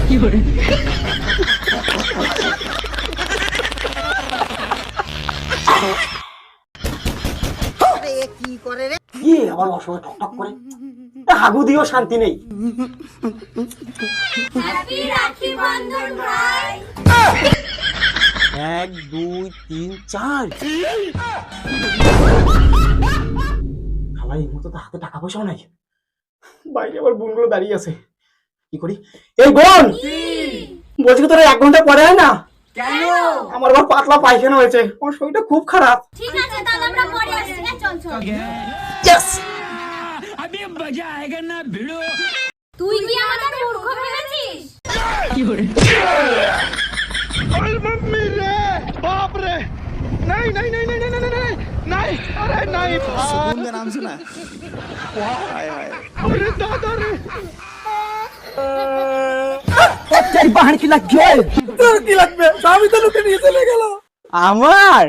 কি করে রে? কি আবার অসময় টকটক করে? হাগু দিও শান্তি নেই। হ্যাপি রাখি বন্ধন ভাই। 1 2 3 4 খালাই এই মতো তো হাতে টাকা পয়সাও নাই। বাইরে আবার বোনগুলো দাঁড়িয়ে আছে, কি করি? এই বোন, বলছি কি তোরা 1 ঘন্টা পরে হয় না? কেন? আমার আবার পাতলা পায়খানা হয়েছে, আমার শরীরটা খুব খারাপ। ঠিক আছে তাহলে আমরা পরে আসছি। চল চল। ইয়েস, अभी मजा आएगा ना भिड़ो। তুই কি আমাদের মূর্খ ভেবেছিস? मम्मी रे बाप रे नहीं नहीं नहीं नहीं नहीं नहीं नहीं अरे नहीं सुकून का नाम सुना हाय हाय अरे दादा रे তেরি বাহান কি লাগবে? তোর কি লাগবে? স্বামী তো লুকে নিয়ে চলে গেল। আমার